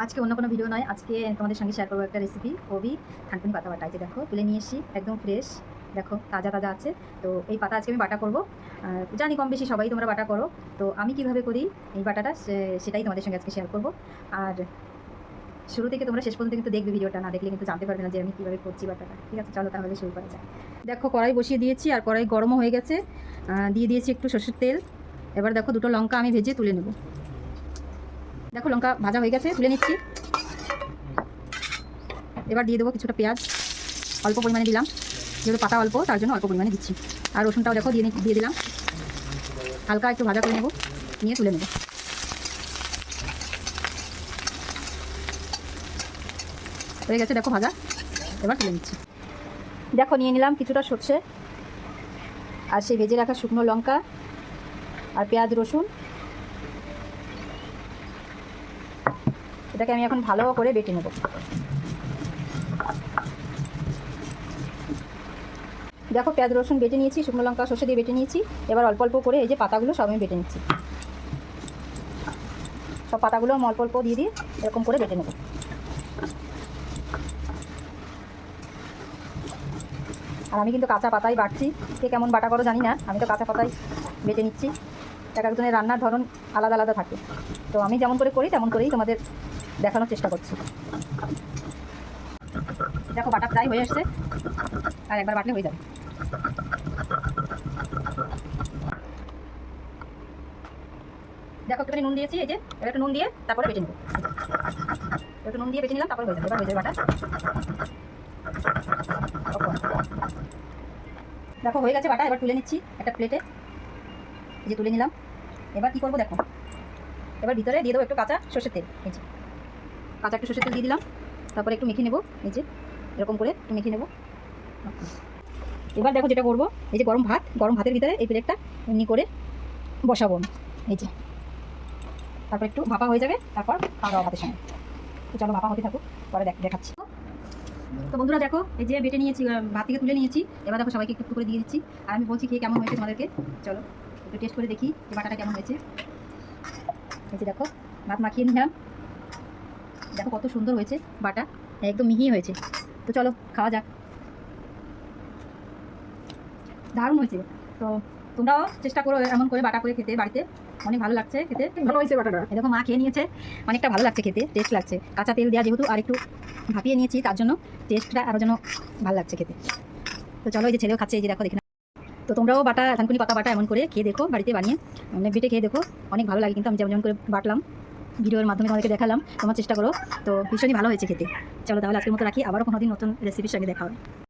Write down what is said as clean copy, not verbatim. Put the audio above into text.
আজকে অন্য কোনো ভিডিও নয়, আজকে তোমাদের সঙ্গে শেয়ার করবো একটা রেসিপি। কবি থানকুনি পাতা বাটা। এই যে দেখো তুলে নিয়ে এসি, একদম ফ্রেশ, দেখো তাজা তাজা আছে। তো এই পাতা আজকে আমি বাটা করবো। জানি কম বেশি সবাই তোমরা বাটা করো, তো আমি কিভাবে করি এই বাটাটা সেটাই তোমাদের সঙ্গে আজকে শেয়ার করবো। আর শুরু থেকে তোমরা শেষ পর্যন্ত কিন্তু দেখবে, ভিডিওটা না দেখলে কিন্তু জানতে পারবে না যে আমি কীভাবে করছি বাটাটা। ঠিক আছে, চলো তাহলে শুরু করা যায়। দেখো কড়াই বসিয়ে দিয়েছি, আর কড়াই গরমও হয়ে গেছে। দিয়ে দিয়েছি একটু সর্ষের তেল। এবার দেখো দুটো লঙ্কা আমি ভেজে তুলে নেব। দেখো লঙ্কা ভাজা হয়ে গেছে, তুলে নিচ্ছি। এবার দিয়ে দেবো কিছুটা পেঁয়াজ, অল্প পরিমাণে দিলাম, যেহেতু পাতা অল্প তার জন্য অল্প পরিমাণে দিচ্ছি। আর রসুনটাও দেখো দিয়ে দিলাম, হালকা একটু ভাজা করে নেব, নিয়ে তুলে নেব। হয়ে গেছে দেখো ভাজা, এবার তুলে নিচ্ছি। দেখো নিয়ে নিলাম কিছুটা সর্ষে, আর সেই ভেজে রাখা শুকনো লঙ্কা, আর পেঁয়াজ রসুন। এটাকে আমি এখন ভালো করে বেটে নেব। দেখো পেঁয়াজ রসুন বেটে নিয়েছি, শুকনো লঙ্কা সর্ষে দিয়ে বেটে নিয়েছি। এবার অল্প অল্প করে এই যে পাতাগুলো সব আমি বেটে নিচ্ছি। সব পাতাগুলো আমি অল্প অল্প দিয়ে এরকম করে বেটে নেব। আর আমি কিন্তু কাঁচা পাতাই বাটছি, কে কেমন বাটা করো জানি না, আমি তো কাঁচা পাতাই বেটে নিচ্ছি। এক একজনের রান্নার ধরন আলাদা আলাদা থাকে, তো আমি যেমন করে করি তেমন করেই তোমাদের দেখানোর চেষ্টা করছি। দেখো বাটা প্রায় হয়ে আসছে, আর একবার বাটলে হয়ে যাবে। দেখো একটুখানি নুন দিয়েছি, এই যে এবার একটু নুন দিয়ে তারপরে বেটে নেব। একটু নুন দিয়ে বেটে নিলাম, তারপরে হয়ে যাবে। এবার হয়ে যাবে বাটা। দেখো হয়ে গেছে বাটা, এবার তুলে নিচ্ছি একটা প্লেটে। এই যে তুলে নিলাম। এবার কী করবো দেখো, এবার ভিতরে দিয়ে দেবো একটু কাঁচা সর্ষের তেল। এই যে কাঁচা একটু সর্ষের তেল দিয়ে দিলাম, তারপরে একটু মেখে নেবো। এই যে এরকম করে একটু মেখে নেবো। এবার দেখো যেটা করবো, এই যে গরম ভাতের ভিতরে এই প্লেটটা এমনি করে বসাবো। এই যে তারপর একটু ভাপা হয়ে যাবে, তারপর খাওয়া দাওয়া ভাতের সঙ্গে। তো চলো ভাপা হতে থাকুক, পরে দেখাচ্ছি। তো বন্ধুরা দেখো এই যে বেটে নিয়েছি, ভাত থেকে তুলে নিয়েছি। এবার দেখো সবাইকে একটু করে দিয়ে দিচ্ছি, আর আমি বলছি খেয়ে কেমন হয়েছে তোমাদেরকে। চলো একটু টেস্ট করে দেখি যে বাটাটা কেমন হয়েছে। এই যে দেখো ভাত মাখিয়ে নিলাম, দেখো কত সুন্দর হয়েছে বাটা, একদম মিহি হয়েছে। তো চলো খাওয়া যাক। দারুণ হয়েছে। তো তোমরাও চেষ্টা করো এমন করে বাটা করে খেতে, বাড়িতে অনেক ভালো লাগছে খেতে। ভালো হয়েছে বাটাটা, এরকম মা খেয়ে নিয়েছে, অনেকটা ভালো লাগছে খেতে, টেস্ট লাগছে। কাঁচা তেল দেওয়া যেহেতু, আর একটু ভাপিয়ে নিয়েছি তার জন্য টেস্টটা আরও যেন ভালো লাগছে খেতে। তো চলো এই যে ছেলেও খাচ্ছে, এই যে দেখো দেখে। তো তোমরাও বাটা থানকুনি পাতা বাটা এমন করে খেয়ে দেখো, বাড়িতে বানিয়ে বেটে খেয়ে দেখো, অনেক ভালো লাগে। কিন্তু আমি যেমন করে বাটলাম ভিডিওর মাধ্যমে তোমাদেরকে দেখালাম, তোমার চেষ্টা করো। তো ভীষণই ভালো হয়েছে খেতে। চলো তাহলে আজকের মতো রাখি, আবারও কোনোদিন নতুন রেসিপির সঙ্গে দেখা হবে।